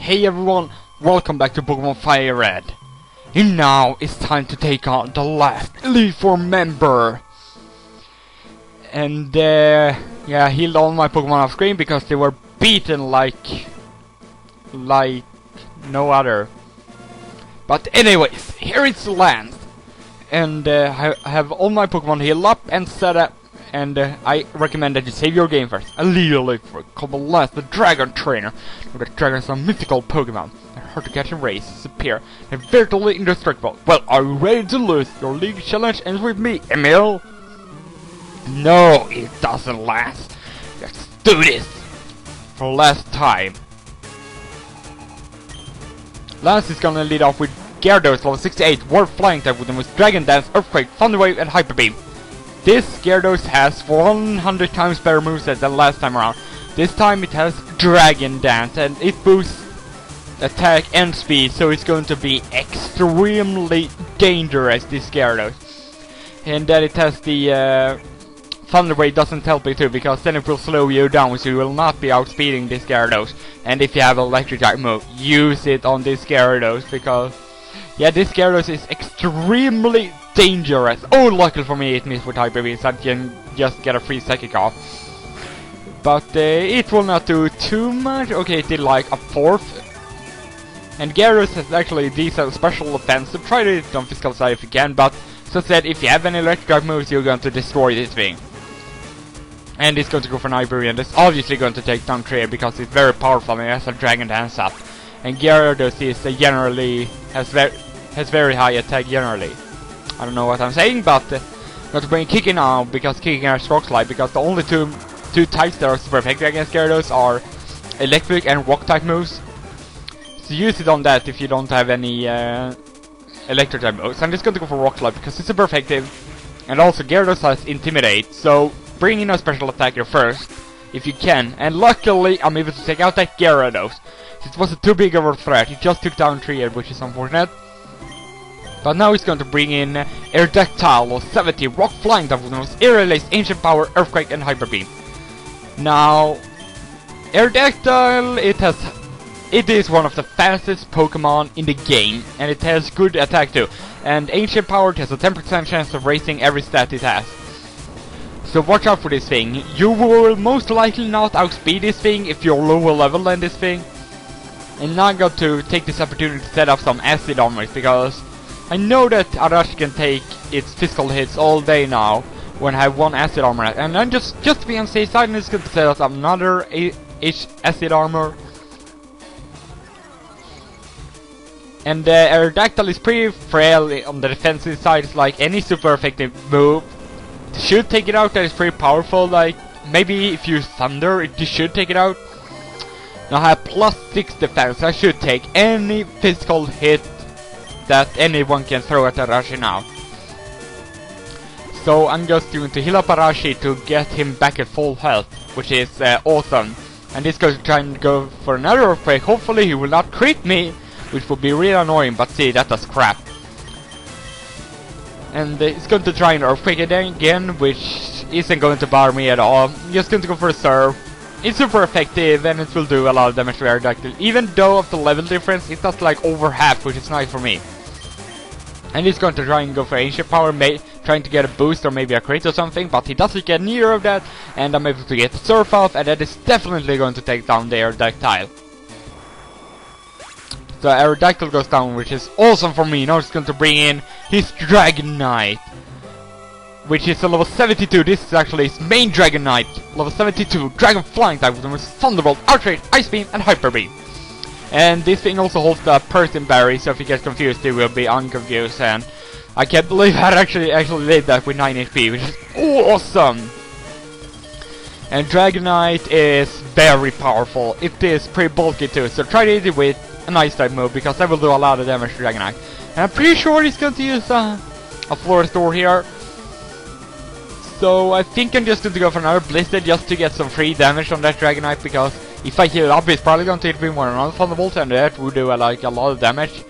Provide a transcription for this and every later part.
Hey everyone, welcome back to Pokemon FireRed. And now it's time to take on the last Elite Four member. And yeah, I healed all my Pokemon off screen because they were beaten like no other. But anyways, here is the land. And I have all my Pokemon healed up and set up. And I recommend that you save your game first. A little for a couple last, the Dragon Trainer. The Dragon is a mythical Pokemon. They're hard to catch and raise, disappear. They're virtually indestructible. Well, are you ready to lose? Your league challenge ends with me, Emil. No, it doesn't last. Let's do this for last time. Lance is gonna lead off with Gyarados, level 68, Warp Flying type with the most Dragon Dance, Earthquake, Thunder Wave, and Hyper Beam. This Gyarados has 100 times better moveset than last time around. This time it has Dragon Dance and it boosts attack and speed, so it's going to be extremely dangerous, this Gyarados. And then it has the Thunder Wave doesn't help it too, because then it will slow you down, so you will not be outspeeding this Gyarados. And if you have an electric type move, use it on this Gyarados, because yeah, this Gyarados is extremely dangerous. Oh, luckily for me it missed with Hyper Beam, so I can just get a free psychic off. But it will not do too much. Okay, it did like a fourth. And Gyarados has actually decent special defense, so try it on physical side if you can. But so said, if you have any electric type moves, you're going to destroy this thing. And it's going to go for an Hyper Beam, and it's obviously going to take down Tree because it's very powerful and it has a Dragon Dance up. And Gyarados is generally has very high attack generally. I don't know what I'm saying, but I'm going to bring Kicking now because Kicking has Rock Slide, because the only two types that are super effective against Gyarados are Electric and Rock type moves. So use it on that if you don't have any Electric type moves. I'm just going to go for Rock Slide because it's super effective, and also Gyarados has Intimidate, so bring in a special attacker first if you can. And luckily I'm able to take out that Gyarados. It wasn't too big of a threat. He just took down Tree, which is unfortunate. But now he's going to bring in Aerodactyl or 70 Rock Flying type with the most Aerial-Laced, AncientPower, Earthquake, and Hyper Beam. Now, Aerodactyl, it is one of the fastest Pokemon in the game, and it has good attack too. And AncientPower has a 10% chance of raising every stat it has. So watch out for this thing. You will most likely not outspeed this thing if you're lower level than this thing. And now I'm going to take this opportunity to set up some acid armors, because I know that Outrage can take its physical hits all day now when I have one acid armor. And then just to be on the safe side, I'm just going to set up another acid armor. And Aerodactyl is pretty frail on the defensive side. It's like any super effective move should take it out. That is pretty powerful. Like maybe if you Thunder, it should take it out. Now I have +6 defense. I should take any physical hit that anyone can throw at Arashi now. So I'm just going to heal up Arashi to get him back at full health, which is awesome. And he's going to try and go for another Earthquake. Hopefully he will not crit me, which would be really annoying, but see, that does crap. And he's going to try an Earthquake again, which isn't going to bother me at all. I'm just going to go for a Surf. It's super effective and it will do a lot of damage to Aerodactyl. Even though of the level difference, it does like over half, which is nice for me. And he's going to try and go for AncientPower, trying to get a boost or maybe a crit or something, but he doesn't get near of that, and I'm able to get the Surf off, and that is definitely going to take down the Aerodactyl. So Aerodactyl goes down, which is awesome for me. Now he's going to bring in his Dragonite, which is a level 72. This is actually his main Dragonite. Level 72, Dragon Flying type with the most Thunderbolt, Outrage, Ice Beam, and Hyper Beam. And this thing also holds the Person Berry, so if you get confused, you will be unconfused. And I can't believe I actually did that with 9 HP, which is awesome. And Dragonite is very powerful. It is pretty bulky too, so try to hit it with an Ice type move, because that will do a lot of damage to Dragonite. And I'm pretty sure he's going to use a Floor Store here. So I think I'm just going to go for another Blister just to get some free damage on that Dragonite, because if I heal up, it's probably going to hit me with another Thunderbolt, and that would do like a lot of damage.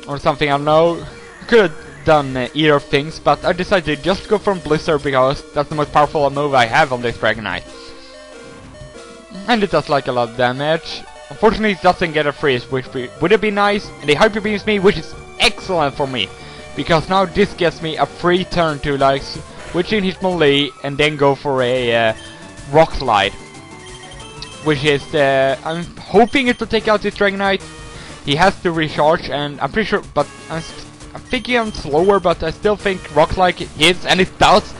Or something, I don't know. Could have done either things, but I decided to just go for Blister because that's the most powerful move I have on this Dragonite. And it does like a lot of damage. Unfortunately, it doesn't get a freeze, which would have been nice, and he Hyper Beams me, which is excellent for me, because now this gets me a free turn to like switch in his melee and then go for a Rock Slide, which is I'm hoping it will take out this Dragonite. He has to recharge, and I'm pretty sure, but I'm thinking I'm slower, but I still think Rock Slide hits, and it does,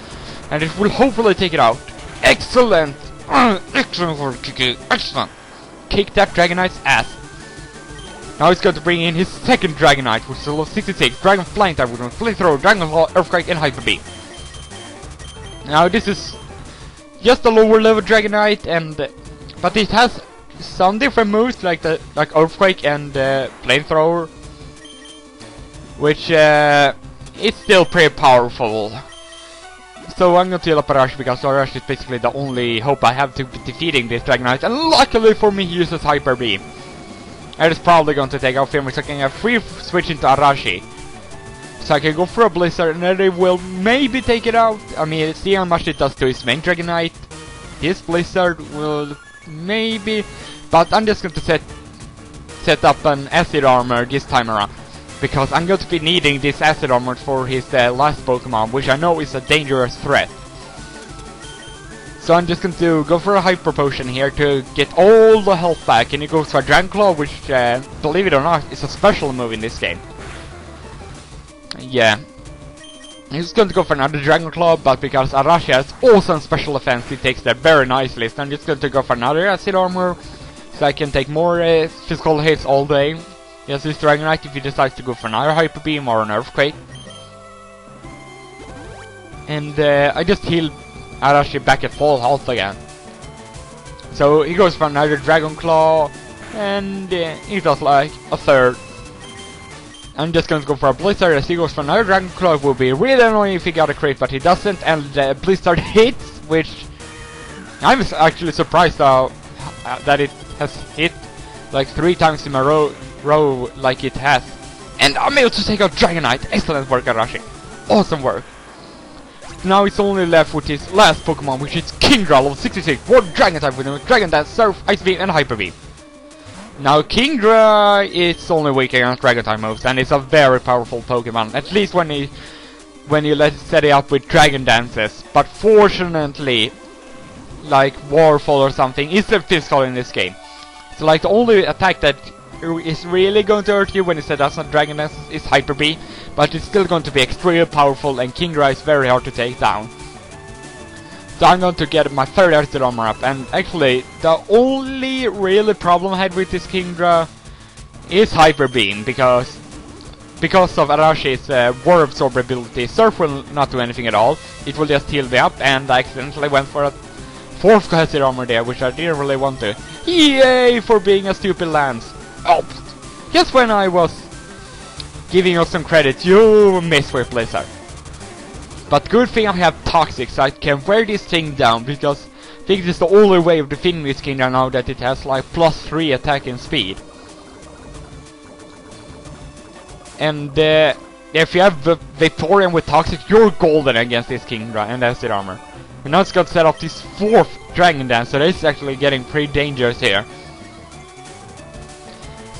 and it will hopefully take it out. Excellent! Excellent work, Kiki! Excellent! Kick that Dragonite's ass. Now he's going to bring in his second Dragonite, which is level 66, Dragon Flying type with Flamethrower, Dragon Claw, Earthquake, and Hyper Beam. Now this is just a lower level Dragonite, and but it has some different moves like Earthquake and Flamethrower, which is still pretty powerful. So I'm going to heal up Outrage because Outrage is basically the only hope I have to defeating this Dragonite, and luckily for me he uses Hyper Beam. And it's probably going to take out Flamethrower, so I can get free switch into Outrage. So I can go for a Blizzard and then it will maybe take it out. I mean, see how much it does to his main Dragonite. This Blizzard will maybe, but I'm just going to set up an Acid Armor this time around, because I'm going to be needing this Acid Armor for his last Pokemon, which I know is a dangerous threat. So I'm just going to go for a Hyper Potion here to get all the health back, and he goes for a Dragon Claw, which, believe it or not, is a special move in this game. Yeah. He's going to go for another Dragon Claw, but because Arashi has awesome special defense, he takes that very nicely. So I'm just going to go for another Acid Armor, so I can take more physical hits all day. Yes, this Dragonite if he decides to go for another Hyper Beam or an Earthquake. And I just healed Arashi back at full health again. So he goes for another Dragon Claw, and he does like a third. I'm just going to go for a Blizzard as he goes for another Dragon Claw. It would be really annoying if he got a crit, but he doesn't, and Blizzard hits, which I'm actually surprised that it has hit like 3 times in a row like it has. And I'm able to take out Dragonite. Excellent work, Arashi. Awesome work. Now it's only left with his last Pokemon, which is Kingdra, level 66, Water Dragon type with him, Dragon Dance, Surf, Ice Beam, and Hyper Beam. Now Kingdra is only weak against Dragon type moves, and it's a very powerful Pokemon, at least when you set it up with Dragon Dances. But fortunately, like Warfall or something, isn't physical in this game. So like the only attack that is really going to hurt you when it does not Dragon Dance is Hyper Beam, but it's still going to be extremely powerful, and Kingdra is very hard to take down. So I'm going to get my third Acid Armor up, and actually the only really problem I had with this Kingdra is Hyper Beam, because of Arashi's War Absorb ability. Surf will not do anything at all, it will just heal me up, and I accidentally went for a 4th Acid Armor there, which I didn't really want to. Yay for being a stupid Lance! Oh, just when I was giving you some credit, you missed with Blizzard. But good thing I have Toxic, so I can wear this thing down, because I think this is the only way of defeating this Kingdra now that it has like +3 attack and speed. And if you have Vaporeon with Toxic, you're golden against this Kingdra and Acid Armor. And now it's got to set up this 4th Dragon Dance, so it's actually getting pretty dangerous here.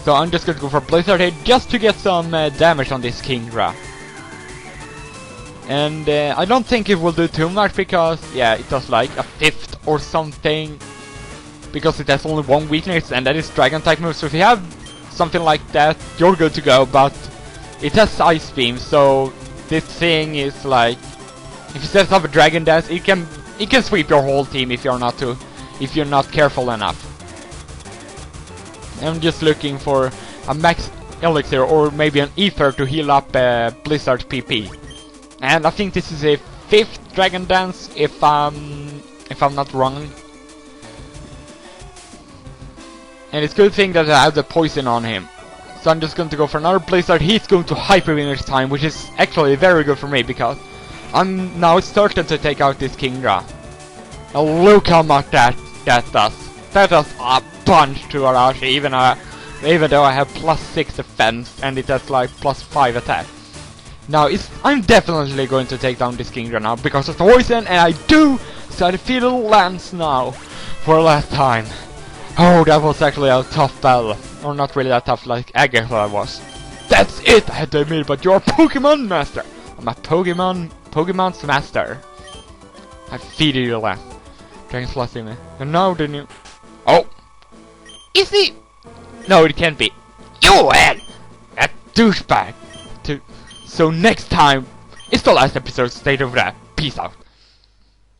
So I'm just going to go for Blizzard here just to get some damage on this Kingdra. And I don't think it will do too much, because yeah, it does like a 5th or something, because it has only 1 weakness, and that is Dragon type move. So if you have something like that, you're good to go. But it has Ice Beam, so this thing is like, if you set up a Dragon Dance, it can sweep your whole team if you're not careful enough. I'm just looking for a max elixir or maybe an ether to heal up Blizzard's PP. And I think this is a 5th Dragon Dance, if I'm not wrong. And it's a good thing that I have the poison on him. So I'm just going to go for another Blizzard. He's going to Hyper Beam this time, which is actually very good for me, because I'm now certain to take out this Kingdra. Now look how much that does. That does a bunch to Arashi, even though I have +6 defense and it has like +5 attack. Now I'm definitely going to take down this Kingdra now because of the poison, and I do! So I defeat Lance now for the last time. Oh, that was actually a tough battle. Or not really that tough like Agatha was. That's it, I had to admit, but you're a Pokemon Master! I'm a Pokemon's Master. I feed you that. Dragon Slash me. And now the new... Oh! Is he? No, it can't be. You had! That douchebag! So next time, it's the last episode, stay over there. Peace out.